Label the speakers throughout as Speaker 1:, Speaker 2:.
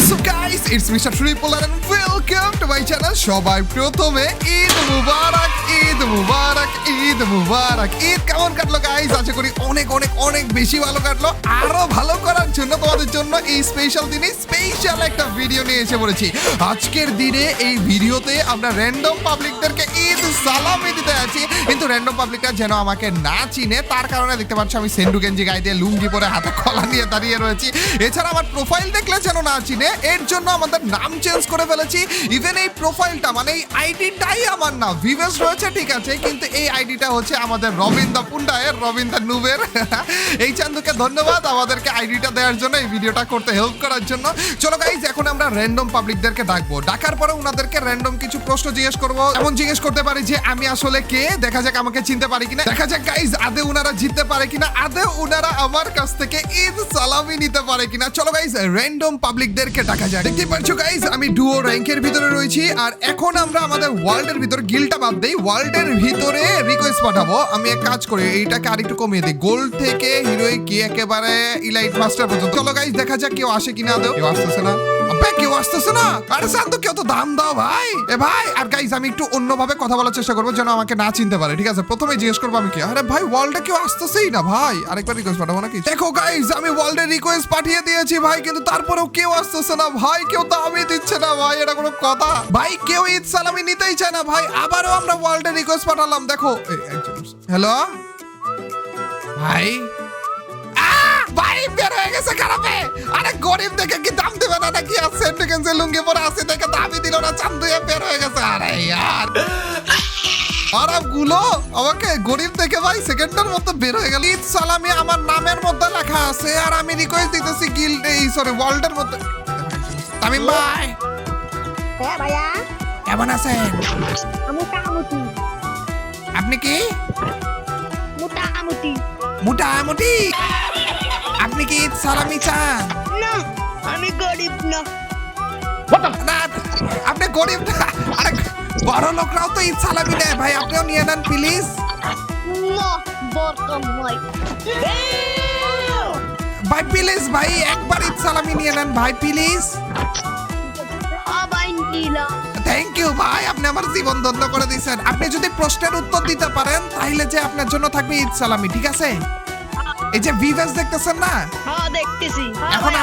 Speaker 1: What's up guys? It's Mr. Tripolar and welcome to my channel. সবাই প্রথমে ঈদ মুবারক, ঈদ মুবারক, ঈদ মুবারক। ঈদ কেমন কাটলো গাইস? আশা করি অনেক অনেক অনেক বেশি ভালো কাটলো। আরো ভালো করার জন্য তোমাদের জন্য এই স্পেশাল দিনে স্পেশাল একটা ভিডিও নিয়ে এসে পড়েছি। আজকের দিনে এই ভিডিওতে আমরা র্যান্ডম পাবলিকদেরকে ঈদ সালামি দিতে আছি, কিন্তু র্যান্ডম পাবলিকরা যেন আমাকে না চিনে তার কারণে দেখতে পাচ্ছ আমি সেন্ডু গেঞ্জি গায়ে দিয়ে লুঙ্গি পরে হাতে কলা নিয়ে দাঁড়িয়ে রয়েছি। এছাড়া আমার প্রোফাইল দেখলে যেন না চিনে, এর জন্য আমাদের নাম চেঞ্জ করে ফেলেছি। ইভেন এই প্রোফাইলটা মানে এই আইডিটাই আমার না, ভিভেস রয়েছে ঠিক আছে, কিন্তু এই আইডিটা হচ্ছে আমাদের রবীন্দ্র পুন্ডায়ের, রবীন্দ্র নুবের। এই চান্দুকে ধন্যবাদ আমাদেরকে আইডিটা দেওয়ার জন্য, এই ভিডিওটা করতে হেল্প করার জন্য। চলো গাইজ, এখন আমরা র্যান্ডম পাবলিকদেরকে ডাকবো। ডাকার পরে উনাদেরকে র্যান্ডম কিছু প্রশ্ন জিজ্ঞেস করবো। এমন জিজ্ঞেস করতে পারি যে আমি আসলে কে, দেখা যাক আমাকে চিনতে পারি কিনা, দেখা যাক গাইজ আদে উনারা জিততে পারে কিনা, আদে উনারা আমার কাছ থেকে ঈদ সালামি নিতে পারে কিনা। চলো গাইজ র্যান্ডম পাবলিকদেরকে ডাকা যাক। দেখতে পাচ্ছ গাইজ আমি ডুও র্যাঙ্কের ভিতরে রয়েছি, আর এখন আমরা আমাদের ওয়ার্ল্ডের ভিতর গিল্ডটা বাদ দেই, ওয়ার্ল্ডের ভিতরে রিকোয়েস্ট পাঠাবো। আমি এক কাজ করি, এইটাকে আরেকটু কমিয়ে দিই, গোল্ড থেকে হিরোইক কি একেবারে ইলাইট মাস্টার পর্যন্ত। চলো গাইজ দেখা যাক কেউ আসে কিনা। আদৌ কেউ আসতেছে না, কেউ আসতেছে না। আরে শান্ত, কেউ তো দাম দাও ভাই। এ ভাই, আর গাইজ আমি একটু অন্যভাবে কথা বলার চেষ্টা করবো যেন আমাকে না চিনতে পারে, ঠিক আছে? প্রথমে জিজ্ঞেস করবো আমি কে। আরে ভাই, ওয়ার্ল্ডে কেউ আসতেছেই না ভাই, আরেকবার রিকোয়েস্ট পাঠাবো নাকি? দেখো গাইজ আমি ওয়ার্ল্ডে রিকোয়েস্ট পাঠিয়ে দিয়েছি ভাই, কিন্তু তারপরেও কেউ আসতেছে না ভাই, কেউ দামই দিচ্ছে না ভাই, এটা কোনো কথা ভাই? কেউ ঈদ সালামি নিতেই চায় না ভাই। আবারও আমরা ওয়ার্ল্ডে রিকোয়েস্ট পাঠালাম, দেখো। হ্যালো ভাই, ভাই বের হয়ে গেছে খারাপে। আরে গরিব দেখে কি দাম দিবে না নাকি? আর সেন্টিকেন্সে লুঙ্গি পরে আছে দেখে দামই দিল না, চান্দুয়ে বের হয়ে গেছে। আরে ইয়ার আরাম গুলো আমাকে গরিব দেখে ভাই সেকেন্ডের মধ্যে বের হয়ে গেল। ঈদ সালামি আমার নামের মধ্যে লেখা আছে, আর আমি রিকোয়েস্ট দিতেছি গিল্ড এই সরি ওয়ার্ল্ডের মধ্যে। তামিম ভাই,
Speaker 2: হ্যাঁ ভাইয়া,
Speaker 1: কেমন আছেন?
Speaker 2: মোটামুটি।
Speaker 1: আপনি কি
Speaker 2: মোটামুটি?
Speaker 1: মোটামুটি। আপনি কি ঈদ সালামি চান?
Speaker 2: না, আমি গরিব না।
Speaker 1: না, আপনি গরিব না। আরে বড় লোকরাও তো ঈদ সালামি নেয় ভাই, আপনিও নিয়ে নেন প্লিজ।
Speaker 2: না, বরকম নয়
Speaker 1: ভাই প্লিজ, ভাই একবার ঈদ সালামি নিয়ে নেন ভাই প্লিজ।
Speaker 2: আবাই নীলা।
Speaker 1: থ্যাংক ইউ ভাই, আপনি আমার জীবন ধন্য করে দিয়েছেন। আপনি যদি প্রশ্নের উত্তর দিতে পারেন তাহলে যে আপনার জন্য থাকবে ঈদ সালামি, ঠিক আছে? এই যে ভিউয়ার্স দেখতেছেন না,
Speaker 2: হ্যাঁ দেখতেছি।
Speaker 1: এখন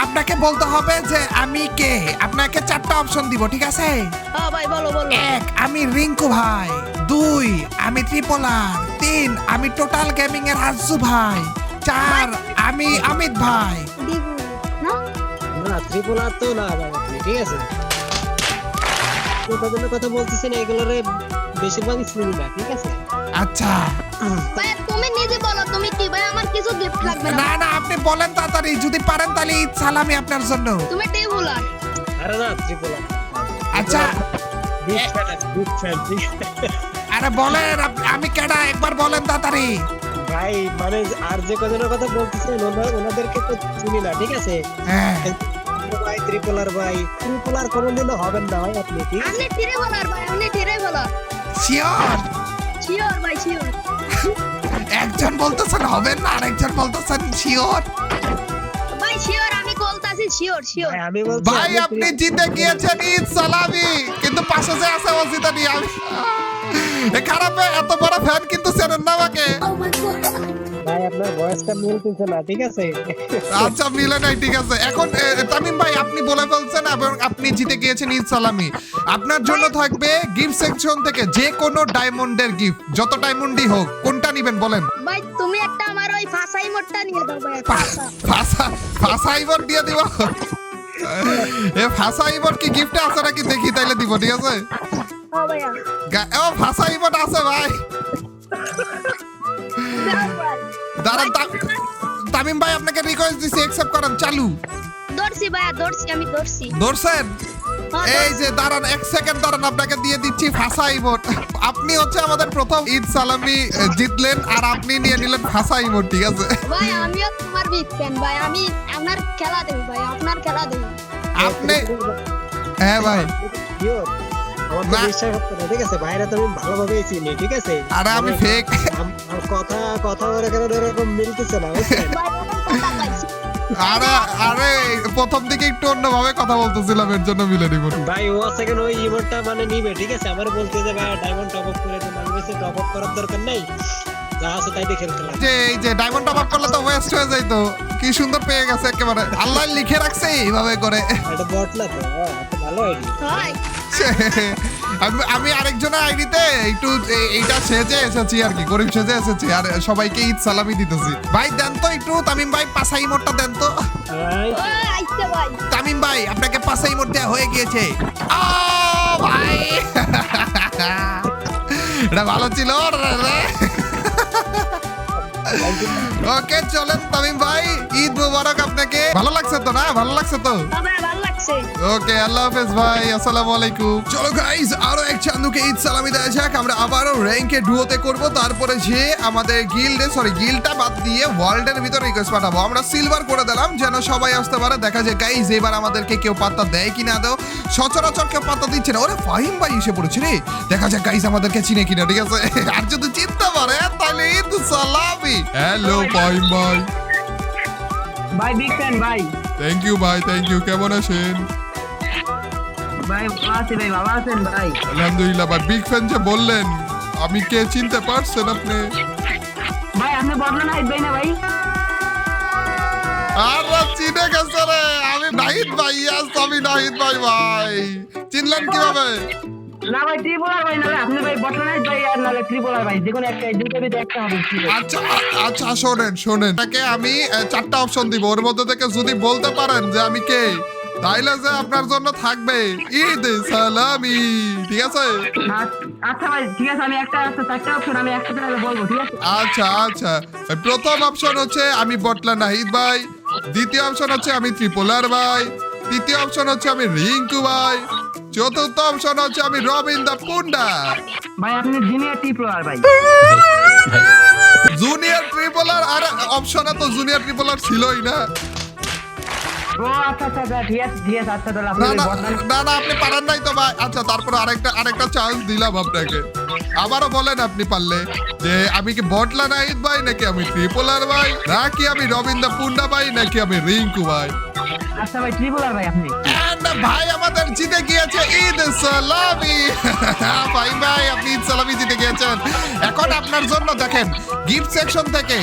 Speaker 1: আপনাকে বলতে হবে যে আমি কে। আপনাকে 4টা অপশন দিব, ঠিক আছে?
Speaker 2: হ্যাঁ ভাই, বলো বলো।
Speaker 1: 1 আমি রিঙ্কু ভাই, 2 আমি ত্রিপোলার, 3 আমি টোটাল গেমিং এর রাজু ভাই, 4 আমি অমিত ভাই।
Speaker 2: না
Speaker 3: না, ত্রিপোলার তো না ভাই আপনি, ঠিক আছে? কতজনের কথা বলতেছেন এগুলোরে বেশিরভাগই শুনি না, ঠিক আছে?
Speaker 1: আচ্ছা
Speaker 2: ভাই, তুমি নিজে বলো তুমি কি। ভাই আমার কিছু গিফট লাগবে না।
Speaker 1: না না, আপনি বলেন তাড়াতাড়ি, যদি পারেন তাহলে ঈদ সালামি আপনার জন্য।
Speaker 2: তুমি টেবুলার।
Speaker 3: আরে না, ত্রিপোলার।
Speaker 1: আচ্ছা
Speaker 3: বিগ ফ্যান, ঠিক আছে?
Speaker 1: আরে বলেন আমি কেডা, একবার বলেন তাড়াতাড়ি।
Speaker 3: ভাই মানে আর যে কজনের কথা বলতেছেন ওনাদেরকে তো চিনি না, ঠিক আছে?
Speaker 1: হ্যাঁ
Speaker 3: ভাই ত্রিপোলার, ভাই ত্রিপোলার কোনোদিনও হবেন না ভাই আপনি, ঠিক আছে?
Speaker 2: আমি টেবুলার ভাই, আমি টেবুলার।
Speaker 1: শিওর?
Speaker 2: শিওর ভাই, শিওর।
Speaker 1: একজন বলতেছেন হবেন না, আরেকজন বলতেছেন শিওর।
Speaker 2: ভাই শিওর, আমি বলতাছি শিওর শিওর।
Speaker 3: ভাই আমি বলছি
Speaker 1: ভাই আপনি জিতে গিয়েছেন ঈদ সালামি, কিন্তু পাশে যে আছে ও জিতে নি। আমি খারাপে এত বড় ফ্যান কিন্তু চেনেন না আমাকে।
Speaker 3: ভাই আপনার ভয়েসটা মিলতেছে না, ঠিক আছে?
Speaker 1: আচ্ছা মিলে নাই, ঠিক আছে। এখন তামিম ভাই আপনি বলে ফেলছেন এবং আপনি জিতে গিয়েছেন ঈদ সালামি। আপনার জন্য থাকবে গিফট সেকশন থেকে যে কোনো ডায়মন্ডের গিফট, যত ডায়মন্ডই হোক। কোনটা নেবেন বলেন?
Speaker 2: ভাই তুমি একটা আমার ওই ফাসাই মোটটা নিয়ে দাও ভাই।
Speaker 1: ফাসাইবর দিয়ে দিব। এ ফাসাইবর কি গিফটে আছে নাকি দেখি, তাইলে দিব, ঠিক আছে?
Speaker 2: হ্যাঁ ভাইয়া।
Speaker 1: ও ফাসাইবর আছে ভাই।
Speaker 2: দাও ভাই।
Speaker 1: দাঁড়ান তামিম ভাই আপনাকে রিকোয়েস্ট দিছি, অ্যাকসেপ্ট করেন। চালু
Speaker 2: দর্শি ভাইয়া, দর্শি, আমি দর্শি।
Speaker 1: ধরছেন?
Speaker 2: হ্যাঁ,
Speaker 1: এই যে দাঁড়ান 1 সেকেন্ড দাঁড়ান, আপনাকে দিয়ে দিচ্ছি ফাসাইবর। আপনি হচ্ছে আমাদের প্রথম ঈদ সালামি জিতলেন, আর আপনি নিয়ে নিলেন ফাসাইবর, ঠিক আছে?
Speaker 2: ভাই আমিও তোমার বিগ ফ্যান ভাই, আমি আপনার খেলা দেব ভাই, আপনার খেলা দেব।
Speaker 1: আপনি হ্যাঁ ভাই,
Speaker 3: শিওর? আমার তো
Speaker 1: না।
Speaker 3: বিশ্বাস হচ্ছে না, ঠিক আছে? ভাইরা তো আমি ভালোভাবেই চিনি, ঠিক আছে?
Speaker 1: আরে আমি ফেক।
Speaker 3: কথা কথা ওরা কেন এরকম মিলতেছে না, বুঝছেন?
Speaker 2: ভাই আমার কথা পাইছি।
Speaker 1: আরে আরে প্রথম দিকে একটু অন্যভাবে কথা বলতেছিলাম, এর জন্য মিলে নিব।
Speaker 3: ভাই ও সেকেন্ড ওই ইমোটটা মানে নিবে, ঠিক আছে? আমার বলতে যে ভাই ডায়মন্ড টপ আপ করে দেন, আমি বলছি টপ আপ করার দরকার নাই, যা আছে তাই দিয়ে খেলতে লাগে।
Speaker 1: যে এই যে ডায়মন্ড টপ আপ করলে তো ওয়েস্ট হয়ে যাইতো, কি সুন্দর পেয়ে গেছে একেবারে, আল্লাহ লিখে রাখছে এইভাবে করে।
Speaker 3: এটা বট না তো, এটা ভালো আইডি।
Speaker 2: হয়
Speaker 1: আমি আরেকজনের আইডিতে একটু এইটা সেজে এসেছি আর কি, গরিব সেজে এসেছি, আর সবাইকে ঈদ সালামি দিতেছি। ভাই দেন তো একটু, তামিম ভাই পাঁচা ইমোটটা দেন তো।
Speaker 2: ও আইছে ভাই
Speaker 1: তামিম ভাই আপনাকে পাঁচা ইমোট দেওয়া হয়ে গিয়েছে। ও ভাই এটা ভালো ছিল রে। ওকে চলেন তামিম ভাই, ঈদ মোবারক আপনাকে। ভালো লাগছে তো না? ভালো লাগছে তো?
Speaker 2: তবে ভালো লাগছে।
Speaker 1: ওকে আল্লাহ হাফেজ ভাই, আসসালামু আলাইকুম। চলো গাইস, আরো এক চান্দুকে ঈদ সালামি দেওয়া যাক। আমরা আবারও র্যাঙ্কে ডুয়োতে করব, তারপরে যে আমাদের গিল্ডটা বাদ দিয়ে ওয়ার্ল্ডের ভিতরে রিকোয়েস্ট পাঠাবো। আমরা সিলভার করে দিলাম যেন সবাই আসতে পারে। দেখা যায় গাইস এবার আমাদেরকে কেউ পাত্তা দেয় কি না দেও, সচরাচর কেউ পাত্তা দিচ্ছে না। ওরে ফাহিম ভাই এসে পড়েছে রে, দেখা যায় গাইস আমাদেরকে চিনে কিনা, ঠিক আছে? আর যদি চিনতে পারে তাহলে ঈদ সালামি। হ্যালো ফাহিম ভাই।
Speaker 4: ভাই বিগ ফ্যান ভাই।
Speaker 1: থ্যাংক ইউ ভাই, থ্যাংক ইউ। কেমন আছেন?
Speaker 4: ভাই ভালো আছি ভাই, ভালো আছেন ভাই?
Speaker 1: আলহামদুলিল্লাহ ভাই। বিগ ফ্যান যে বললেন, আমি কে চিনতে পারছেন আপনি?
Speaker 4: ভাই আপনি বদলা নাহিদ ভাই না ভাই?
Speaker 1: আরে চিনে গেছে রে, আমি নাহিদ ভাই। আমি নাহিদ ভাই। ভাই চিনলেন কিভাবে?
Speaker 4: না ভাই ট্রিপলার ভাই না ভাই, আপনি ভাই বদলা নাহিদ ভাই আর নালে ট্রিপলার ভাই, যেকোনো একটা, দুটো ভিতরে একটা হবে।
Speaker 1: আচ্ছা আচ্ছা, শোনেন তাকে আমি চারটা অপশন দিব, ওর মধ্যে থেকে যদি বলতে পারেন যে আমি কে, তাইলে যে আপনার জন্য থাকবে ঈদ সালামি, ঠিক আছে?
Speaker 4: আচ্ছা ভাই ঠিক আছে, আমি একটা আছে চারটা অপশন, আমি একটা করে বলবো, ঠিক আছে?
Speaker 1: আচ্ছা আচ্ছা, প্রথম অপশন হচ্ছে আমি বটলা নাহিদ ভাই, দ্বিতীয় অপশন হচ্ছে আমি ত্রিপোলার ভাই, তৃতীয় অপশন হচ্ছে আমি রিঙ্কু ভাই, চতুর্থ অপশন হচ্ছে আমি রবিন দা পুন্ডা।
Speaker 4: ভাই আপনি জুনিয়র ট্রিপলার ভাই।
Speaker 1: জুনিয়র ট্রিপলার? আর অপশনে তো জুনিয়র ট্রিপলার ছিলই না।
Speaker 4: ও আচ্ছা আচ্ছা আচ্ছা, ঠিক আছে ঠিক আছে, আচ্ছা তাহলে
Speaker 1: না
Speaker 4: আপনি
Speaker 1: না
Speaker 4: বদলা।
Speaker 1: না না, আপনি পারেন নাই তো ভাই। আচ্ছা তারপর আরেকটা চান্স দিলাম আপনাকে, আবারও বলেন আপনি পারলে যে আমি কি বটলা নাহিদ ভাই, নাকি আমি ট্রিপলার ভাই, নাকি আমি রবিন দা পুন্ডা ভাই, নাকি আমি রিঙ্কু ভাই।
Speaker 4: আচ্ছা ভাই ট্রিপলার ভাই আপনি।
Speaker 1: And ভাই আমাদের জিতে গিয়েছে ঈদ সালামি। ভাই আপনি ঈদ সালামি জিতে গিয়েছেন। এখন আপনার জন্য দেখেন গিফট সেকশন থেকে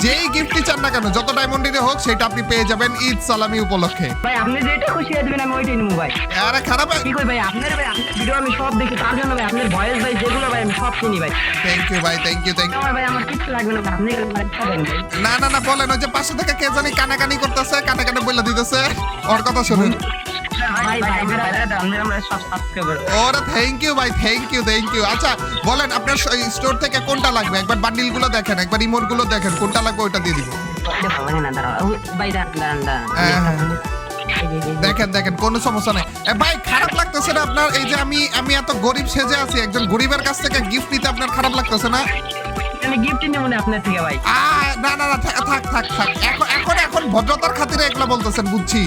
Speaker 1: যেই গিফটই চান না কেন, যত ডায়মন্ডে হোক, সেটা আপনি পেয়ে যাবেন ঈদ সালামি উপলক্ষে।
Speaker 4: ভাই আপনি যেটা খুশি হয়ে দিবেন আমি ওইটাই নেবো ভাই।
Speaker 1: আরে খারাপ।
Speaker 4: কি কই ভাই, আপনার ভিডিও আমি সব দেখি, তার জন্য ভাই আপনার ভয়েস ভাই যেগুলো ভাই আমি সব চিনি ভাই।
Speaker 1: থ্যাংক ইউ ভাই, থ্যাংক ইউ।
Speaker 4: আমার ভাই আমার কিছু লাগবে না, আপনি খাবেন ভাই।
Speaker 1: না না না, বলেন। ওই যে পাশে থেকে কে জানি কানাকানি করতেছে, কানে বলে দিতেছে, ওর কথা শুনুন।
Speaker 4: ভাই ভাই আমরা সব সাবস্ক্রাইবার।
Speaker 1: ওরে থ্যাংক ইউ ভাই, থ্যাংক ইউ। আচ্ছা বলেন আপনার স্টোর থেকে কোনটা লাগবে, একবার বান্ডিল গুলো দেখেন, একবার ইমোট গুলো দেখেন, কোনটা লাগবে ওইটা দিয়ে দিব।
Speaker 4: ভাই
Speaker 1: দেখেন কোনো সমস্যা নেই। ভাই খারাপ লাগতেছে না আপনার, এই যে আমি এত গরিব সেজে আছি, একজন গরিবের কাছ থেকে গিফট নিতে আপনার খারাপ লাগতেছে না?
Speaker 4: আমি গিফট নেব না আপনার থেকে ভাই।
Speaker 1: না না না, থাক। এখন ভদ্রতার খাতিরে এগুলা বলতেছেন, বুঝছি।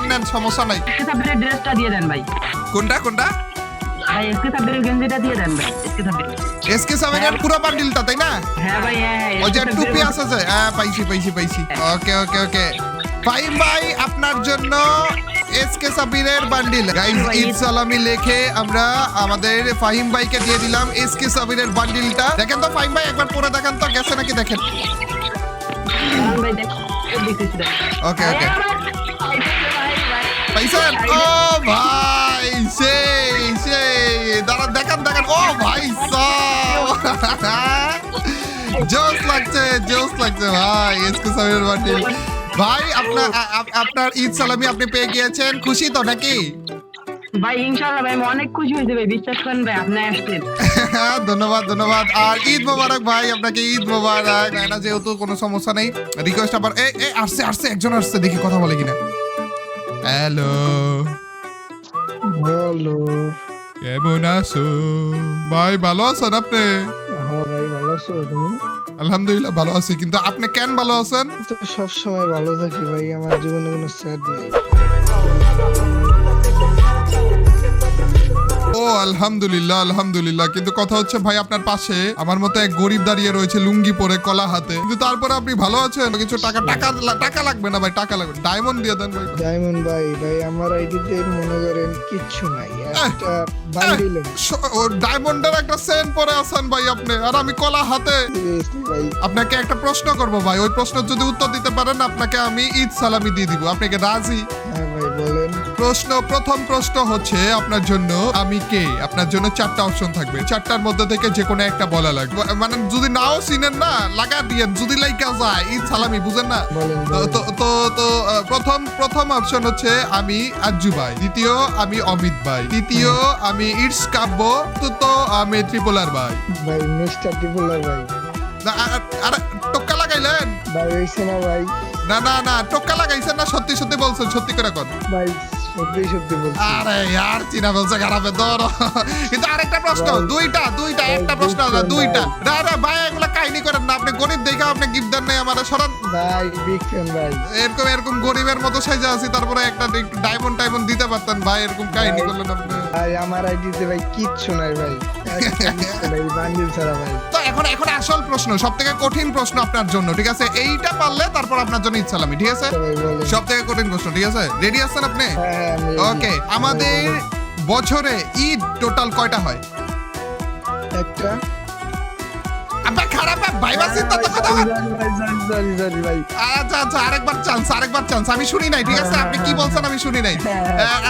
Speaker 1: নেন সমস্যা নাই।
Speaker 4: এসকে সাব্বিরের ড্রেসটা দিয়ে দেন ভাই।
Speaker 1: কোনটা?
Speaker 4: ভাই এসকে সাব্বিরের গেঞ্জিটা দিয়ে দেন ভাই।
Speaker 1: এসকে সাবিরের পুরো বান্ডিলটা, তাই না?
Speaker 4: হ্যাঁ ভাই হ্যাঁ।
Speaker 1: ওই যে টুপি আছে যে, পাইছি। ওকে ফাহিম ভাই আপনার জন্য এসকে সাবিরের বান্ডিল। গাইস ঈদ সালামি লিখে আমরা আমাদের ফাহিম ভাইকে দিয়ে দিলাম এসকে সাবিরের বান্ডিলটা। দেখেন তো ফাহিম ভাই, একবার পরে দেখেন তো গেছে নাকি, দেখেন।
Speaker 4: ভাই দেখ
Speaker 1: ওকে পাইছেন? ও ভাই সেই দাঁড়ান, দেখেন। ও ভাই জোস লাগছে ভাই, এসকে সাবিরের বান্ডিল। ভাই আপনার ঈদ সালামি আপনি পেয়ে গিয়েছেন, খুশি তো নাকি?
Speaker 4: ভাই ইনশাআল্লাহ ভাই আমি অনেক খুশি হয়েছি ভাই, বিশ্বাস করেন ভাই আপনি আসছেন।
Speaker 1: ধন্যবাদ। আর ঈদ মোবারক ভাই, আপনাকে ঈদ মোবারক। না যেহেতু কোনো সমস্যা নেই, রিকোয়েস্ট আবার আসছে একজন আসছে, দেখি কথা বলে কিনা। হ্যালো কেমন আছো ভাই? ভালো আছেন আপনি?
Speaker 5: হ্যাঁ ভাই ভালো আছো তুমি?
Speaker 1: আলহামদুলিল্লাহ ভালো আছি, কিন্তু আপনি কেন ভালো আছেন?
Speaker 5: তো সব সময় ভালো থাকি ভাই, আমার জীবনে কোনো স্যাড নেই।
Speaker 1: ও আলহামদুলিল্লাহ আলহামদুলিল্লাহ, কিন্তু কথা হচ্ছে ভাই আপনার পাশে আমার মতো এক গরিব দাঁড়িয়ে রয়েছে লুঙ্গি পরে কলা হাতে, কিন্তু তারপরে আপনি ভালো আছেন, কিছু টাকা লাগবে না ভাই, টাকা লাগবে, ডায়মন্ড দিয়ে দেন ভাই।
Speaker 5: ডায়মন্ড ভাই আমার আইডিতে মনে করেন কিচ্ছু নাই, একটা বান্ডিল
Speaker 1: ডায়মন্ডের একটা সেন্ট পরে আছেন ভাই আপনি, আর আমি কলা হাতে।
Speaker 5: ভাই।
Speaker 1: আপনাকে একটা প্রশ্ন করব ভাই, ওই প্রশ্নের যদি উত্তর দিতে পারেন আপনাকে আমি ঈদ সালামি দিয়ে দিব, আপনি কি রাজি?
Speaker 5: হ্যাঁ ভাই বলেন।
Speaker 1: প্রথম প্রশ্ন হচ্ছে আপনার জন্য আমি কে। আপনার জন্য 4টা অপশন থাকবে, 4টার মধ্যে থেকে যে কোনো একটা বলা লাগবে, মানে যদি নাও চিনেন না লাগা দিয়েন, যদি লাইকা যায় ঈদ সালামি, বুঝেন না?
Speaker 5: বলেন
Speaker 1: তো প্রথম অপশন হচ্ছে আমি আজ্জু ভাই, দ্বিতীয় আমি অমিত ভাই, তৃতীয় আমি ইটস কাব্য, চতুর্থ আমি ত্রিপোলার ভাই।
Speaker 5: ভাই মিস্টার ত্রিপুলার ভাই।
Speaker 1: আরে টোক্কা লাগাইলেন?
Speaker 5: ভাই হইছে না ভাই?
Speaker 1: না টোক্কা লাগাইছেন না? সত্যি সত্যি বলছেন? সত্যি করে কর
Speaker 5: ভাই সত্যি বলছি।
Speaker 1: আরে यार চিনা বলছে খারাপে ধরো। কিন্তু আরেকটা প্রশ্ন, দুইটা একটা প্রশ্ন আছে, দুইটা। না ভাই এগুলা কাহিনী করেন না, আপনি গরিব দেখে আপনি গিফট দেন নাই আমারে, সরান
Speaker 5: ভাই বিগ ফ্যান ভাই।
Speaker 1: এরকম গরিবের মতো সাইজা আছি, তারপরে একটা ডায়মন্ড দিতে পারতেন ভাই, এরকম কাহিনী করলেন আপনি।
Speaker 5: ভাই আমার আইডিতে ভাই কিচ্ছু নাই ভাই, ভাই বান্ডিল ছাড়া ভাই।
Speaker 1: তো এখন আসল প্রশ্ন, সবথেকে কঠিন প্রশ্ন আপনার জন্য, ঠিক আছে? এইটা পারলে তারপর আপনার জন্য ঈদ সালামি, ঠিক আছে?
Speaker 5: ভাই বলেন।
Speaker 1: সবথেকে কঠিন প্রশ্ন, ঠিক আছে? রেডি আছেন আপনি?
Speaker 5: হ্যাঁ আমি
Speaker 1: ওকে, আমাদের বছরে ঈদ টোটাল কয়টা হয়?
Speaker 5: একটা।
Speaker 1: আবে খারাপ ভাই বাসিন তো কথা বল।
Speaker 5: সরি ভাই।
Speaker 1: আচ্ছা আরেকবার চান্স, আমি শুনি নাই, ঠিক আছে? আপনি কি বলছেন আমি শুনি নাই।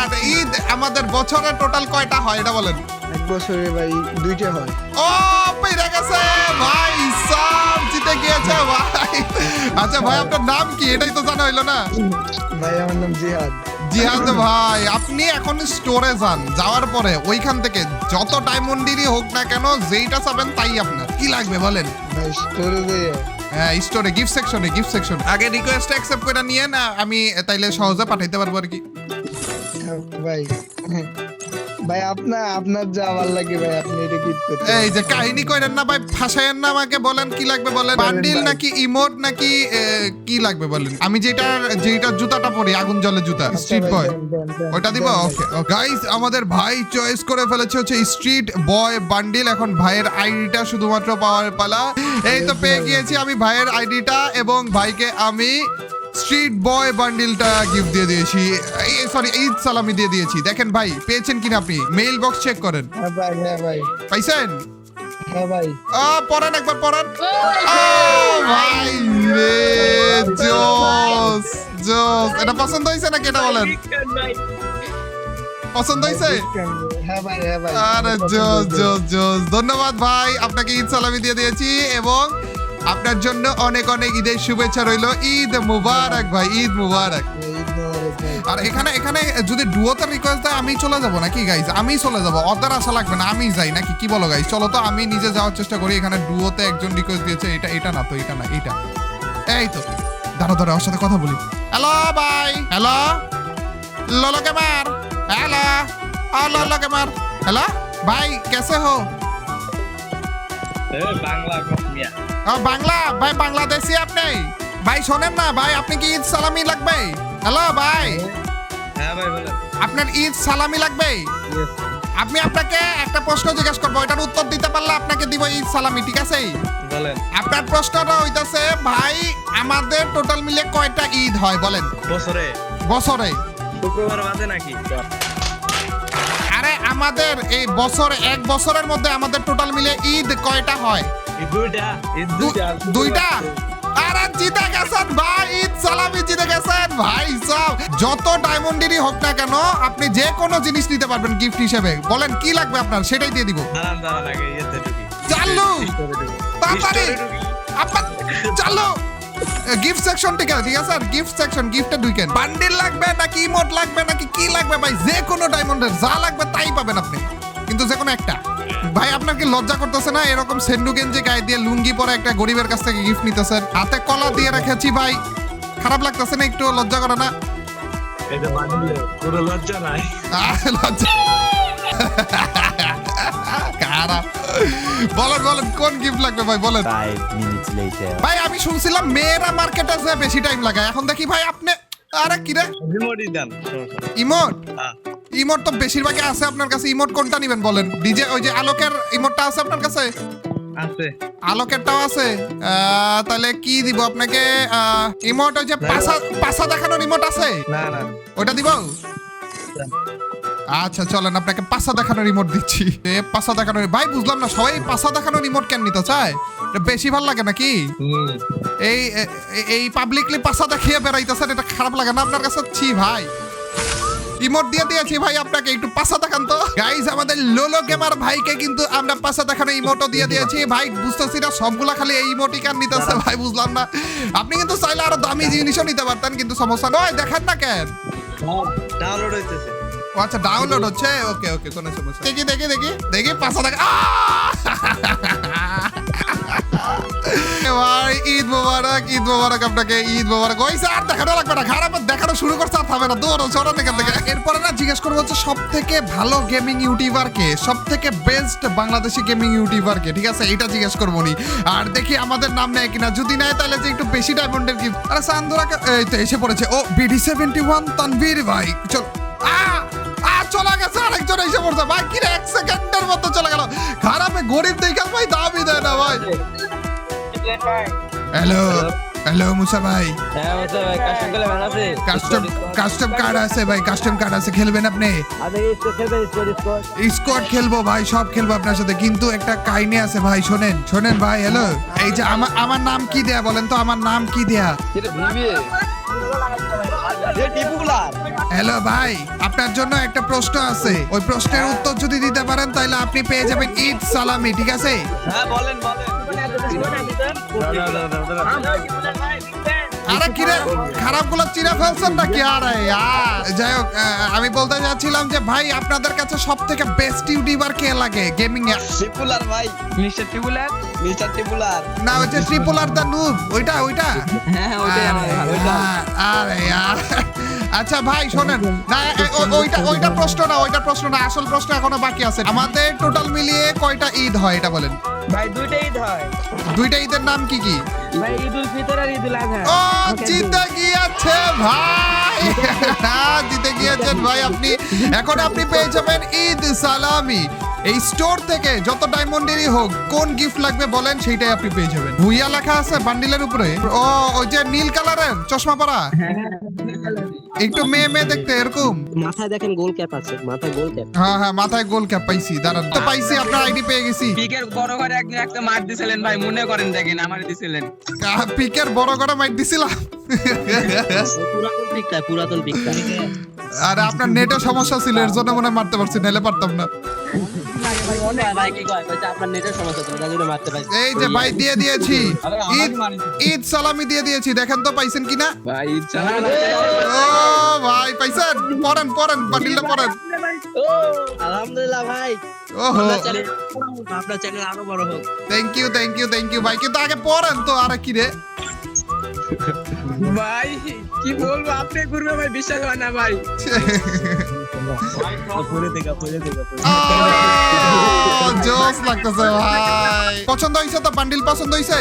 Speaker 1: আর ঈদ আমাদের বছরে টোটাল কয়টা হয় এটা বলেন।
Speaker 5: এক বছরে ভাই 2টা হয়।
Speaker 1: ও পেরে গেছে ভাই, সব জিতে গিয়েছে ভাই। আচ্ছা ভাই আপনার নাম কি এটাই তো জানা হইলো না?
Speaker 5: ভাই আমার নাম জিহাদ।
Speaker 1: জিহাদ ভাই, আপনি এখন স্টোরে যান, যাওয়ার পরে ওইখান থেকে যত ডায়মন্ডেরই হোক না কেন, যেইটা চাবেন তাই আপনার। কি লাগবে বলেন?
Speaker 5: ভাই স্টোরে যাই।
Speaker 1: হ্যাঁ স্টোরে গিফট সেকশন আগে রিকোয়েস্ট অ্যাকসেপ্ট করে নিয়ে না, আমি তাইলে সহজে পাঠাইতে পারবো আর কি।
Speaker 5: ভাই ভাই আপনার যা ভালো লাগে ভাই আপনি এটা গিফট করতে।
Speaker 1: এই যে কাহিনী কইরেন না ভাই, ফাঁসায়েন না আমাকে, বলেন কি লাগবে বলেন। বান্ডিল নাকি ইমোট নাকি কি লাগবে বলেন। আমি যেটা জুতাটা পরি, আগুন জলে জুতা, স্ট্রিট বয়, ওটা দিব। ওকে গাইস, আমাদের ভাই চয়েস করে ফেলেছে হচ্ছে স্ট্রিট বয় বান্ডিল। এখন ভাইয়ের আইডিটা শুধুমাত্র পাওয়ার পালা। এই তো পেয়ে গিয়েছি আমি ভাইয়ের আইডিটা, এবং ভাইকে আমি স্ট্রিট বয় বান্ডিলটা গিফট দিয়ে দিয়েছি, সরি ঈদ সালামি দিয়ে দিয়েছি। দেখেন ভাই পেয়েছেন কিনা, আপনি মেইল বক্স চেক করেন।
Speaker 5: হ্যাঁ ভাই
Speaker 1: পাইছেন?
Speaker 5: হ্যাঁ ভাই।
Speaker 1: পড়েন একবার পড়েন। ভাই রে জোস। এটা পছন্দ হয়েছে নাকি এটা বলেন? পছন্দ হয়েছে?
Speaker 5: হ্যাঁ ভাই
Speaker 1: আরে জোস। ধন্যবাদ ভাই, আপনাকে ঈদ সালামি দিয়ে দিয়েছি, এবং আপনার জন্য অনেক ঈদের শুভেচ্ছা রইল। ঈদ মুবারক ভাই, ঈদ মুবারক। আর এখানে যদি ডুয়োতে রিকোয়েস্ট দেয় আমি চলে যাব নাকি গাইজ? আমি চলে যাব, ওদের আসা লাগবে না, আমি যাই নাকি? কি বলো গাইজ? চলো তো আমি নিজে যাওয়ার চেষ্টা করি। এখানে ডুয়োতে একজন রিকোয়েস্ট দিয়েছে, এটা না তো, এটা না, এটা। এই তো দাঁড়া ওর সাথে কথা বলি। হ্যালো ভাই, হ্যালো লোলো কেমার, হ্যালো লোলো কেমার, হ্যালো ভাই कैसे हो? বাংলা ভাই, বাংলাদেশি আপনি? ভাই শোনেন না ভাই, আপনি কি ঈদ সালামি লাগবে? হ্যালো ভাই,
Speaker 3: হ্যাঁ ভাই বলেন।
Speaker 1: আপনার ঈদ সালামি লাগবে? আপনাকে একটা প্রশ্ন জিজ্ঞেস করবো, এটার উত্তর দিতে পারলে আপনাকে দিব ঈদ সালামি, ঠিক আছে?
Speaker 3: বলেন।
Speaker 1: আপনার প্রশ্নটা হইতাছে ভাই, আমাদের টোটাল মিলে কয়টা ঈদ হয় বলেন বছরে?
Speaker 3: শুক্রবার বাদে নাকি?
Speaker 1: আরে আমাদের এই এক বছরের মধ্যে আমাদের টোটাল মিলে ঈদ কয়টা হয়? দুইটা। আরে জিতে গেছেন ভাই, ঈদ সালামি জিতে গেছেন ভাই সব। যত ডায়মন্ডেরই হোক না কেন, আপনি যে কোনো জিনিস নিতে পারবেন গিফট হিসেবে। বলেন কি লাগবে আপনার, সেটাই দিয়ে দিব। চালু তাড়াতাড়ি চালু গিফট সেকশন, ঠিক আছে স্যার? গিফট সেকশন, গিফটে ঢুকেন। বান্ডিল লাগবে নাকি ইমোট লাগবে নাকি কি লাগবে ভাই? যে কোনো ডায়মন্ডের যা লাগবে তাই পাবেন আপনি, কিন্তু যে কোনো একটা। ভাই আপনার কি লজ্জা করতেছে না এরকম সেন্ডু গেঞ্জি গায়ে দিয়ে লুঙ্গি পরে একটা গরিবের কাছ থেকে গিফট নিতেছেন? হাতে কলা দিয়ে রেখেছি ভাই, খারাপ লাগতেছে না একটু? লজ্জা করে না?
Speaker 3: লজ্জা নাই।
Speaker 1: লজ্জা খারাপ। বলেন কোন গিফট লাগবে ভাই বলেন।
Speaker 6: 5 minutes later.
Speaker 1: ভাই আমি শুনছিলাম মেয়েরা মার্কেটে বেশি টাইম লাগায়, এখন দেখি ভাই আপনি। আরে কি রে
Speaker 3: ইমোটই দেন।
Speaker 1: ইমোট? ইমোট তো বেশিরভাগই আছে আপনার কাছে, ইমোট কোনটা নেবেন বলেন? ডিজে ওই যে আলোকের ইমোটটা আছে আপনার কাছে?
Speaker 5: আছে।
Speaker 1: আলোকেরটাও আছে। তাহলে কি দিব আপনাকে? ইমোট ওই যে পাশা দেখানোর ইমোট আছে,
Speaker 5: না না
Speaker 1: ওটা দিব? আচ্ছা চলেন আপনাকে পাশা দেখানোর রিমোট দিচ্ছি। পাশা দেখানোর ভাই বুঝলাম না, সবাই পাশা দেখানোর রিমোট কেন নিতে চায়? এটা বেশি ভালো লাগে নাকি? এই পাবলিকলি পাশা দেখিয়ে বেড়াইতেছেন, এটা খারাপ লাগে না আপনার কাছে? ছি ভাই, ইমোট দিয়ে দিয়েছি ভাই আপনাকে, একটু পাশা দেখান তো। গাইস আমাদের লোলো গেমার ভাইকে কিন্তু আমরা পাশা দেখানো ইমোটও দিয়ে দিয়েছি ভাই। বুঝতেছি না সবগুলা খালি এই ইমোটই কেন নিতেছে ভাই, বুঝলাম না। আপনি কিন্তু চাইলে আরো দামি জিনিসও নিতে পারতেন, কিন্তু সমস্যা নয়, দেখেন না কেন?
Speaker 5: ডাউনলোড হইতেছে।
Speaker 1: ও আচ্ছা ডাউনলোড হচ্ছে, ওকে ওকে কোনো সমস্যা। দেখি দেখি দেখি দেখি পাশা দেখা। ভাই ঈদ মোবারক, ঈদ মোবারক আপনাকে, ঈদ মোবারক। ওই স্যার দেখানো লাগবে না, খারাপ দেখানো শুরু করছে আর থামে না, দৌড়ো সরান এখান থেকে। এরপরে না জিজ্ঞেস করবো হচ্ছে সব থেকে ভালো গেমিং ইউটিউবার কে, সব থেকে বেস্ট বাংলাদেশি গেমিং ইউটিউবার কে, ঠিক আছে? এটা জিজ্ঞেস করবো নি। আর দেখি আমাদের নাম নেয় কিনা, যদি নেয় তাহলে যে একটু বেশি ডায়মন্ডের গিফট। আরে সান্দুরাকে এই তো এসে পড়েছে। ও BD71 তানভীর ভাই, চল। চলে গেছে, আরেকজন এসে পড়ছে ভাই। কি রে, 1 সেকেন্ডের মতো চলে গেল। খারাপে গরিব দেখে ভাই দাবি দেয় না ভাই। হ্যালো হ্যালো মুসা ভাই,
Speaker 6: হ্যাঁ মুসা ভাই, কাস্টম খেলে ভালো আছে?
Speaker 1: কাস্টম কার্ড আছে ভাই, কাস্টম কার্ড আছে, খেলবেন আপনি?
Speaker 6: আরে স্কোর খেলবেন? স্কোর
Speaker 1: স্কোয়াড খেলবো ভাই, সব খেলবো আপনার সাথে, কিন্তু একটা কাহিনী আছে ভাই। শোনেন শোনেন ভাই, হ্যালো, এই যে আমার নাম কি দেয়া বলেন তো, আমার নাম কি দেয়া?
Speaker 6: এটা ভিভি এ টিপুলার।
Speaker 1: হ্যালো ভাই, আপনার জন্য একটা প্রশ্ন আছে, ওই প্রশ্নের উত্তর যদি দিতে পারেন তাহলে আপনি পেয়ে যাবেন ঈদ সালামি, ঠিক আছে?
Speaker 6: হ্যাঁ বলেন বলেন।
Speaker 1: আরে কি রে, খারাপ গুলো চিরা ফেলছেন নাকি? আরে যাই হোক, আমি বলতে যাচ্ছিলাম যে ভাই আপনাদের কাছে সব থেকে বেস্ট ইউটিউবার কে লাগে গেমিং এ?
Speaker 6: টিপুলার ভাই, মিস্টার টিপুলার, মিস্টার টিপুলার।
Speaker 1: না ওই যে ট্রিপুলার দা নুব, ওইটা ওইটা।
Speaker 6: হ্যাঁ ওইটাই আমার ওইটা।
Speaker 1: আরে আচ্ছা ভাই শোনেন না, ওইটা প্রশ্ন না, ওইটা প্রশ্ন না, আসল প্রশ্ন এখনো বাকি আছে। আমাদের টোটাল মিলিয়ে কয়টা ঈদ হয় এটা বলেন?
Speaker 6: ভাই দুইটাই ঈদ হয়।
Speaker 1: দুইটা ঈদের নাম কি কি?
Speaker 6: ভাই ঈদুল ফিতর আর ঈদুল আজহা।
Speaker 1: ও জিতে গিয়েছে ভাই, জিতে গিয়েছেন ভাই আপনি। এখন আপনি পেয়ে যাবেন ঈদ সালামি। এই স্টোর থেকে যত ডায়মন্ডেরই হোক, কোন গিফট লাগবে বলেন, সেইটাই আপনি পেয়ে যাবেন। ভুইয়া লেখা আছে বান্ডিলের উপরে। ও ওই যে নীল কালারের চশমা পরা, একটু মেয়ে মেয়ে দেখতে এরকম।
Speaker 3: মাথায় দেখেন গোল ক্যাপ আছে, মাথায় গোল ক্যাপ।
Speaker 1: হ্যাঁ হ্যাঁ মাথায় গোল ক্যাপ পাইছি, দাঁড়ান তো পাইছি, আপনার আইডি পেয়ে গেছি।
Speaker 7: পিকের বড় করে একদিন একটা মার দিছিলেন ভাই, মনে করেন দেখেন আমার দিছিলেন।
Speaker 1: পিকের বড় করে মাইট দিছিলাম।
Speaker 3: পুরাতন পিকটা, পুরাতন পিকটা।
Speaker 1: আরে আপনার নেটের সমস্যা ছিল, এর জন্য মনে হয় মারতে পারছি, নাহলে পারতাম না।
Speaker 3: ভাই কি কয়, কইছে আপনার নেটের সমস্যা ছিল, তাই জন্য মারতে পারছি।
Speaker 1: এই যে ভাই দিয়ে দিয়েছি, ঈদ সালামি দিয়ে দিয়েছি, দেখেন তো পাইছেন কিনা?
Speaker 7: ভাই ইচ্ছা
Speaker 1: ও ভাই পাইছেন, পড়েন পড়েন বান্ডিলটা পড়েন।
Speaker 3: ও আলহামদুলিল্লাহ ভাই,
Speaker 1: ওহো
Speaker 3: আপনার চ্যানেল আরো বড় হোক।
Speaker 1: Thank you thank you thank you ভাই, কিন্তু আগে পড়েন তো। আরে কি রে
Speaker 7: ভাই কি বলবো, আপনি ঘুরবে ভাই, বিশ্বাস হয় না ভাই।
Speaker 1: জোস লাগতেছে ভাই। পছন্দ হইছে তো বান্ডিল? পছন্দ হইছে?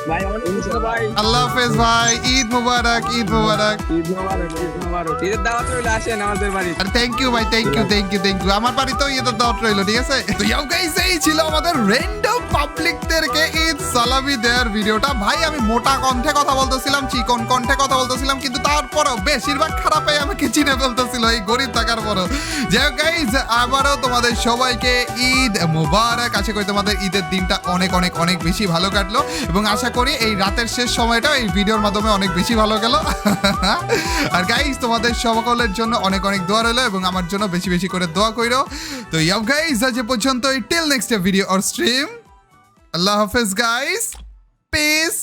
Speaker 7: ভাই অনেক কিছু ভাই।
Speaker 1: আল্লাহ হাফেজ ভাই, ঈদ মুবারক, ঈদ মুবারক।
Speaker 7: ঈদ মোবারক, ঈদ মোবারক। ঈদের দাওয়াত রইলো, আসেন আমাদের বাড়ি।
Speaker 1: আর থ্যাংক ইউ ভাই, thank you thank you thank you. আমার বাড়িতেও ঈদের দাওয়াত রইলো, ঠিক আছে? তো ইউ গাইস, এই ছিল আমাদের র্যান্ডম পাবলিকদেরকে ঈদ সালামি দেওয়ার ভিডিওটা। ভাই আমি মোটা কণ্ঠে কথা বলতেছিলাম, চিকন কণ্ঠে কথা বলতেছিলাম, কিন্তু তারপরেও বেশিরভাগ খারাপে আমাকে চিনে ফেলতেছিল এই গরিব থাকার পরও। যাই হোক গাইস, আবারও তোমাদের সবাইকে ঈদ মুবারক। আশা করি তোমাদের ঈদের দিনটা অনেক অনেক অনেক বেশি ভালো কাটলো, এবং আশা করি এই রাতের শেষ সময়টা এই ভিডিওর মাধ্যমে অনেক বেশি ভালো গেল। আর গাইস তোমাদের সকলের জন্য অনেক অনেক দোয়া রইলো, এবং আমার জন্য বেশি বেশি করে দোয়া কইরো। তো ইয়াও গাইস, আজ এ পর্যন্ত, till next video or stream. আল্লাহ হাফেজ গাইস, পিস।